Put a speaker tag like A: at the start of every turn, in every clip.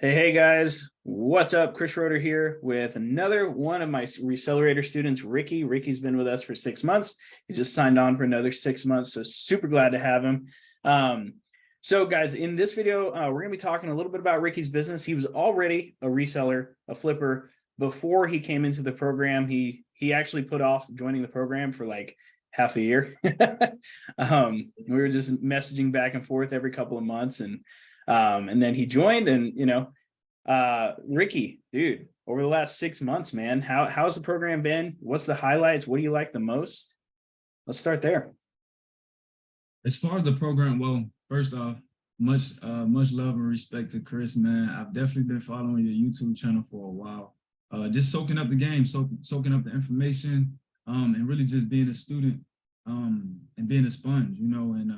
A: Hey guys, what's up? Chris Schroeder here with another one of my Recelerator students, Ricky. Ricky's been with us for 6 months. He just signed on for another 6 months, so super glad to have him. So guys, in this video, we're going to be talking a little bit about Ricky's business. He was already a reseller, a flipper, before he came into the program. He actually put off joining the program for like half a year. We were just messaging back and forth every couple of months, and then he joined. And Ricky, dude, over the last 6 months, man, how's the program been? What's the highlights? What do you like the most? Let's start there.
B: As far as the program, well, first off, much love and respect to Chris, man. I've definitely been following your YouTube channel for a while. Just soaking up the game, soaking up the information, and really just being a student, and being a sponge, and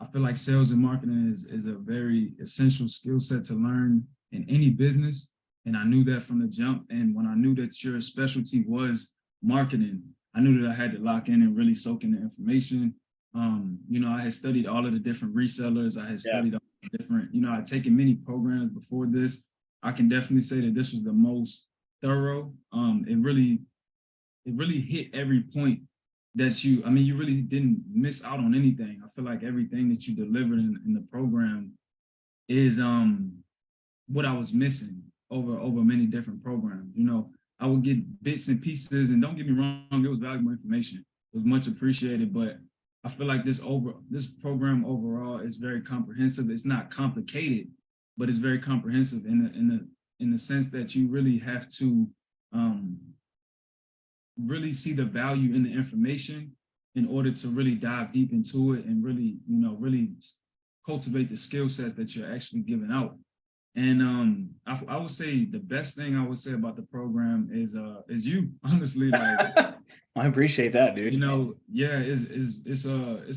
B: I feel like sales and marketing is a very essential skill set to learn in any business. And I knew that from the jump. And when I knew that your specialty was marketing, I knew that I had to lock in and really soak in the information. I had studied all of the different resellers. I had studied all the different, I'd taken many programs before this. I can definitely say that this was the most thorough. It really hit every point that you really didn't miss out on anything. I feel like everything that you delivered in the program is what I was missing over many different programs. I would get bits and pieces, and don't get me wrong, it was valuable information. It was much appreciated, but I feel like this program overall is very comprehensive. It's not complicated, but it's very comprehensive in the sense that you really have to really see the value in the information in order to really dive deep into it and really, really cultivate the skill sets that you're actually giving out. And I would say the best thing I would say about the program is you, honestly. Like,
A: I appreciate that, dude.
B: It's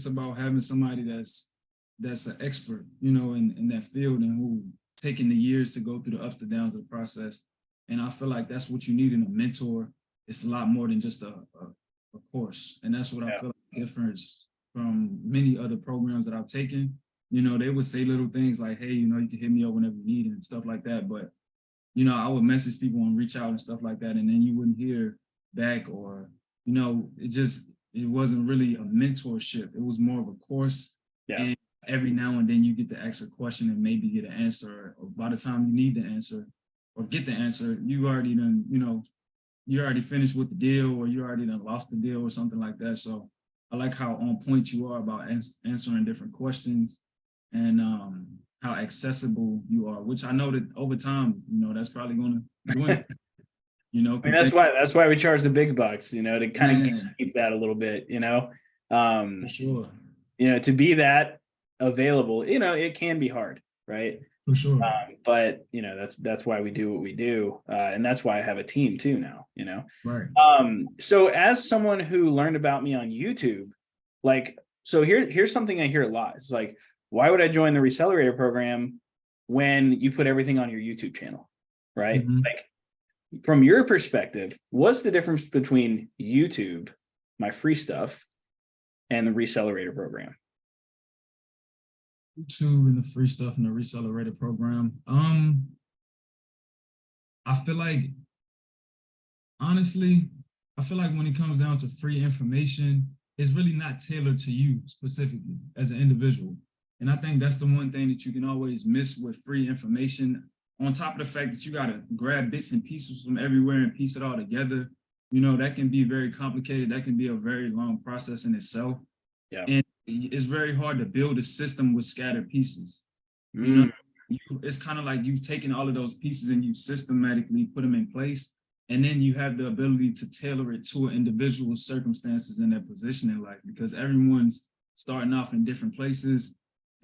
B: about having somebody that's an expert, in that field, and who taken the years to go through the ups and downs of the process. And I feel like that's what you need in a mentor. It's a lot more than just a course. And that's what I feel like differs from many other programs that I've taken. They would say little things like, hey, you can hit me up whenever you need and stuff like that. But, I would message people and reach out and stuff like that. And then you wouldn't hear back, or, it wasn't really a mentorship. It was more of a course.
A: Yeah.
B: And every now and then you get to ask a question and maybe get an answer. Or by the time you need the answer or get the answer, you already done, you already finished with the deal, or you already done lost the deal or something like that. So I like how on point you are about answering different questions, and how accessible you are, which I know that over time, that's probably going to dwindle.
A: That's why we charge the big bucks, to kind of keep that a little bit,
B: For sure.
A: To be that available, it can be hard, right?
B: For sure.
A: But that's why we do what we do, and that's why I have a team too now.
B: Right.
A: So as someone who learned about me on YouTube, here's something I hear a lot. It's like, why would I join the Recelerator program when you put everything on your YouTube channel, right?
B: Mm-hmm.
A: Like, from your perspective, what's the difference between YouTube, my free stuff, and the Recelerator program?
B: YouTube and the free stuff in the Recelerator program. I feel like, honestly, when it comes down to free information, it's really not tailored to you specifically as an individual. And I think that's the one thing that you can always miss with free information, on top of the fact that you got to grab bits and pieces from everywhere and piece it all together. That can be very complicated. That can be a very long process in itself.
A: Yeah.
B: And it's very hard to build a system with scattered pieces. It's kind of like you've taken all of those pieces and you systematically put them in place. And then you have the ability to tailor it to an individual's circumstances in their position in life, because everyone's starting off in different places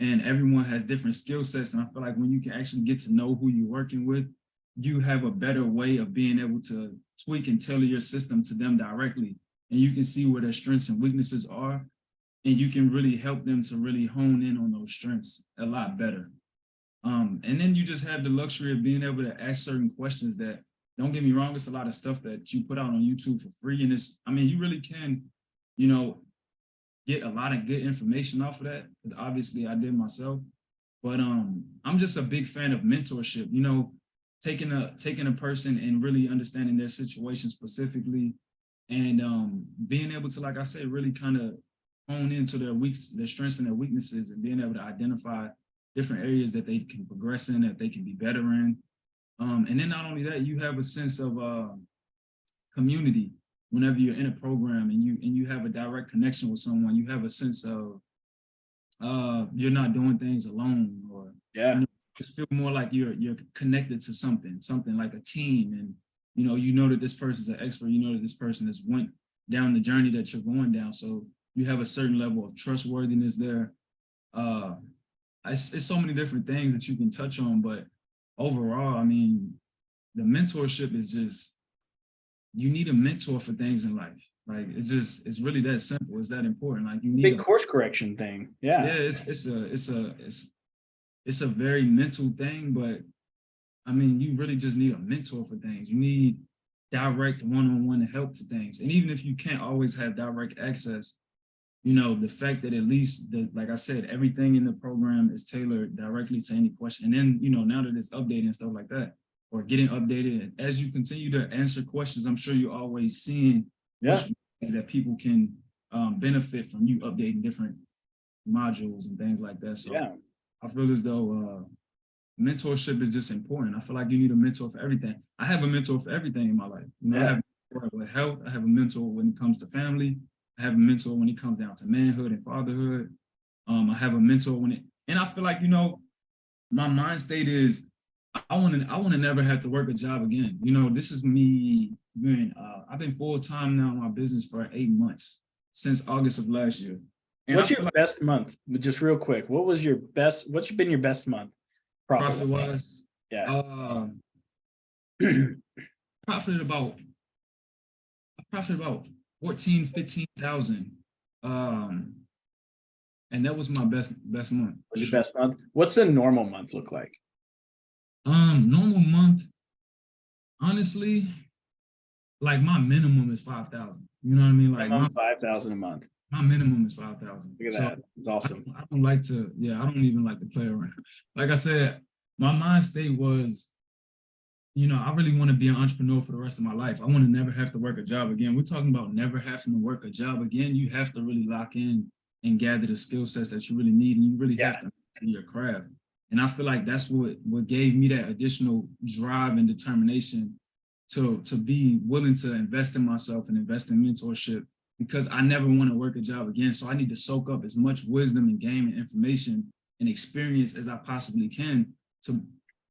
B: and everyone has different skill sets. And I feel like when you can actually get to know who you're working with, you have a better way of being able to tweak and tailor your system to them directly. And you can see where their strengths and weaknesses are, and you can really help them to really hone in on those strengths a lot better. And then you just have the luxury of being able to ask certain questions that, don't get me wrong, it's a lot of stuff that you put out on YouTube for free. And you really can, get a lot of good information off of that, because obviously I did myself. But I'm just a big fan of mentorship, you know, taking a person and really understanding their situation specifically, and being able to, like I said, really kind of hone into their strengths and their weaknesses, and being able to identify different areas that they can progress in, that they can be better in. And then not only that, you have a sense of community whenever you're in a program, and you have a direct connection with someone. You have a sense of you're not doing things alone, or
A: Yeah.
B: just feel more like you're connected to something like a team. And you know that this person's an expert, you know that this person has went down the journey that you're going down, so you have a certain level of trustworthiness there. uh it's so many different things that you can touch on, but overall, I mean, the mentorship is just, you need a mentor for things in life. Like, it's really that simple. It's that important. Like, you need
A: Big course correction thing. Yeah.
B: yeah, it's a very mental thing, but I mean, you really just need a mentor for things. You need direct one-on-one help to things. And even if you can't always have direct access, the fact that at least like I said, everything in the program is tailored directly to any question. And then, now that it's updated and stuff like that, or getting updated, and as you continue to answer questions, I'm sure you're always seeing
A: Yeah.
B: that people can benefit from you updating different modules and things like that. So
A: Yeah.
B: I feel as though mentorship is just important. I feel like you need a mentor for everything. I have a mentor for everything in my life. I have a mentor with health. I have a mentor when it comes to family. I have a mentor when it comes down to manhood and fatherhood. I have a mentor and I feel like, my mind state is, I want to never have to work a job again. This is me being, I've been full-time now in my business for 8 months, since August of last year. And
A: What's your best month? Just real quick, what's been your best month?
B: profit wise?
A: Yeah.
B: Profited about 14, 15,000. And that was my best month.
A: Was your best month? What's a normal month look like?
B: Normal month, honestly, like my minimum is 5,000. You know what I mean? Like
A: minimum 5,000 a month.
B: My minimum is 5,000.
A: Look at that. It's awesome.
B: I don't like to, I don't even like to play around. Like I said, my mind state was, I really want to be an entrepreneur for the rest of my life. I want to never have to work a job again. We're talking about never having to work a job again. You have to really lock in and gather the skill sets that you really need, and you really have to be your craft. And I feel like that's what gave me that additional drive and determination to be willing to invest in myself and invest in mentorship, because I never want to work a job again. So I need to soak up as much wisdom and game and information and experience as I possibly can to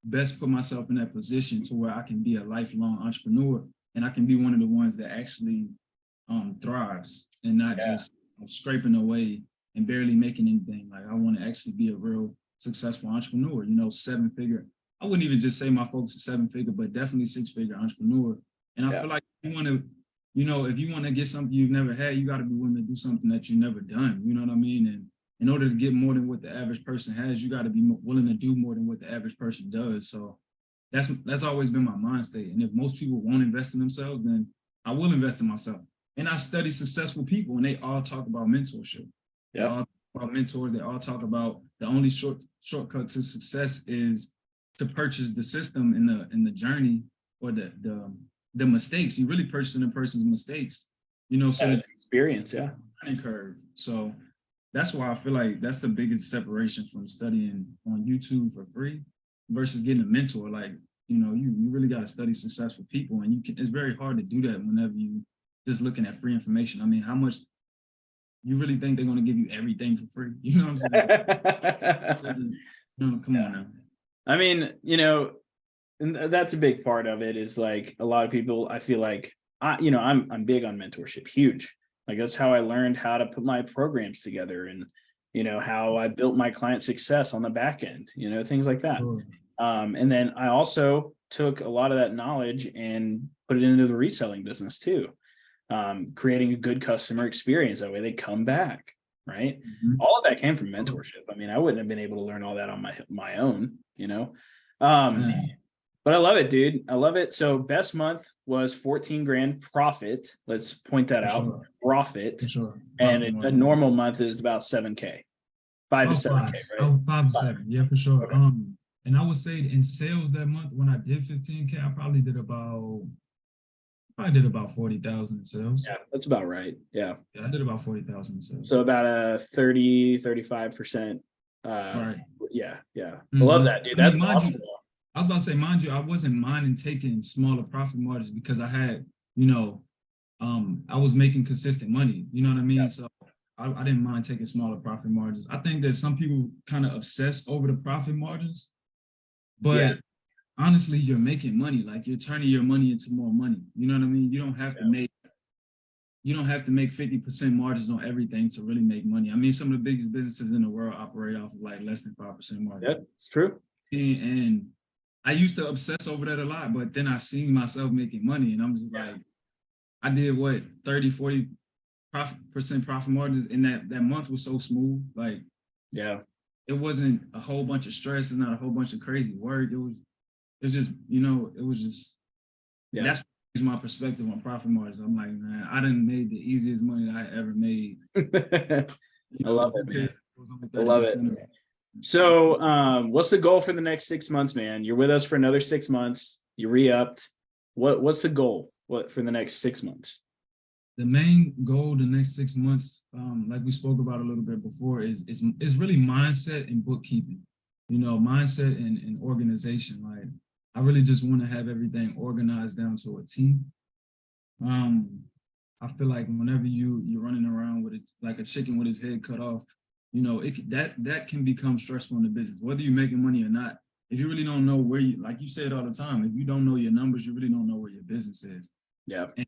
B: best put myself in that position to where I can be a lifelong entrepreneur, and I can be one of the ones that actually thrives, and not just scraping away and barely making anything. Like, I want to actually be a real successful entrepreneur, 7-figure. I wouldn't even just say my focus is 7-figure, but definitely 6-figure entrepreneur. And I feel like if you want to get something you've never had, you got to be willing to do something that you've never done. You know what I mean? And in order to get more than what the average person has, you got to be willing to do more than what the average person does. So that's always been my mind state. And if most people won't invest in themselves, then I will invest in myself. And I study successful people, and they all talk about mentorship. They all talk about mentors. They all talk about the only shortcut to success is to purchase the system in the journey, or the mistakes. You really purchasing a person's mistakes, so
A: experience,
B: learning curve. So that's why I feel like that's the biggest separation from studying on YouTube for free versus getting a mentor. Like, you really got to study successful people, and it's very hard to do that whenever you just looking at free information. I mean, how much you really think they're going to give you everything for free? You know what I'm saying? Come on now.
A: I mean, and that's a big part of it, is like a lot of people, I feel like, I'm big on mentorship, huge. Like, that's how I learned how to put my programs together, and, how I built my client success on the back end, things like that.
B: Sure.
A: And then I also took a lot of that knowledge and put it into the reselling business too, creating a good customer experience. That way they come back, right?
B: Mm-hmm.
A: All of that came from mentorship. I mean, I wouldn't have been able to learn all that on my own, But I love it, dude. I love it. So best month was 14 grand profit. Let's point that out.
B: Sure.
A: Profit.
B: Sure.
A: And a normal month is about 7K. 5 to
B: About
A: 7K,
B: five.
A: right?
B: Oh, 5 to 7.
A: Five.
B: Yeah, for sure.
A: Okay.
B: And I would say in sales that month when I did 15K, I probably did about 40,000 in sales.
A: Yeah, that's about right. Yeah.
B: Yeah, I did about 40,000 in sales.
A: So about a 35%.
B: Right.
A: Yeah, yeah. I love
B: Mhm.
A: that, dude.
B: I mean,
A: That's
B: mind
A: awesome.
B: you, I was about to say, mind you, I wasn't minding taking smaller profit margins because I had, you know, I was making consistent money. You know what I mean? So I didn't mind taking smaller profit margins. I think that some people kind of obsess over the profit margins,
A: Yeah,
B: but honestly, you're making money. Like you're turning your money into more money. You know what I mean? You don't have to make 50% margins on everything to really make money. I mean, some of the biggest businesses in the world operate off of like less than 5% margin.
A: yeah, it's true.
B: And I used to obsess over that a lot, but then I seen myself making money and I'm just like, I did what 30, 40% profit margins, and that month was so smooth. Like
A: Yeah,
B: it wasn't a whole bunch of stress and not a whole bunch of crazy work. It's just, it was just
A: yeah.
B: that's my perspective on profit margins. I'm like, man, I done made the easiest money that I ever made.
A: I love it,
B: Who
A: man.
B: cares if it was only
A: I love it.
B: 30% of it.
A: So, what's the goal for the next 6 months, man? You're with us for another 6 months. You re-upped. What's the goal? What for the next 6 months?
B: The main goal the next 6 months, like we spoke about a little bit before, is really mindset and bookkeeping. Mindset and organization. Like I really just want to have everything organized down to a T. I feel like whenever you're running around with it like a chicken with his head cut off, that can become stressful in the business, whether you're making money or not. If you really don't know where you, like you say it all the time, if you don't know your numbers, you really don't know where your business is.
A: Yeah,
B: And,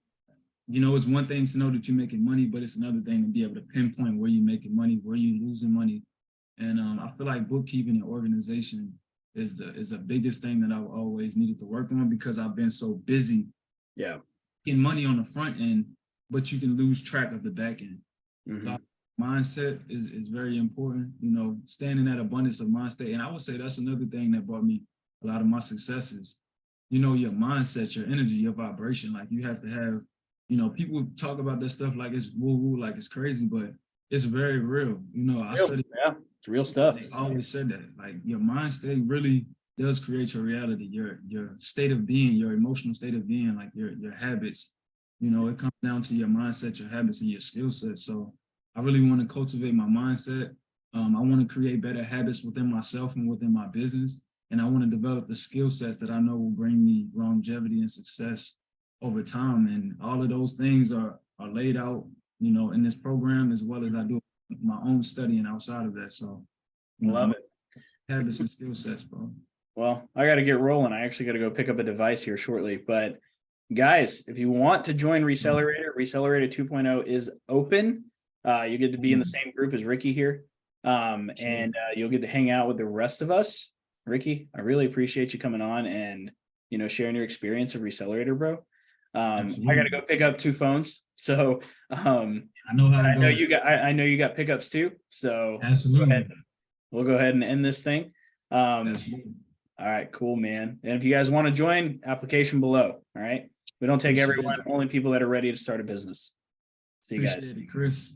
B: it's one thing to know that you're making money, but it's another thing to be able to pinpoint where you're making money, where you're losing money. And I feel like bookkeeping and organization is the biggest thing that I've always needed to work on because I've been so busy
A: yeah.
B: getting money on the front end, but you can lose track of the back end.
A: Mm-hmm.
B: So mindset is very important, staying in that abundance of mind state. And I would say that's another thing that brought me a lot of my successes. Your mindset, your energy, your vibration. Like you have to have, people talk about that stuff like it's woo-woo, like it's crazy, but it's very real. I studied.
A: Yeah, it's real stuff.
B: They always said that. Like your mind state really does create your reality, your state of being, your emotional state of being, like your habits. It comes down to your mindset, your habits, and your skill set. So I really want to cultivate my mindset. I want to create better habits within myself and within my business. And I want to develop the skill sets that I know will bring me longevity and success over time. And all of those things are laid out, in this program, as well as I do my own studying outside of that. So,
A: Love it.
B: habits and skill sets, bro.
A: Well, I got to get rolling. I actually got to go pick up a device here shortly. But guys, if you want to join Recelerator 2.0 is open. You get to be in the same group as Ricky here. And you'll get to hang out with the rest of us. Ricky, I really appreciate you coming on and, sharing your experience of Recelerator, bro. I got to go pick up 2 phones. So,
B: I know how it goes.
A: I know you got pickups too. So
B: Absolutely.
A: We'll go ahead and end this thing.
B: Absolutely.
A: All right, cool, man. And if you guys want to join, application below. All right. We don't take everyone, only people that are ready to start a business. See you guys.
B: Appreciate it, Chris.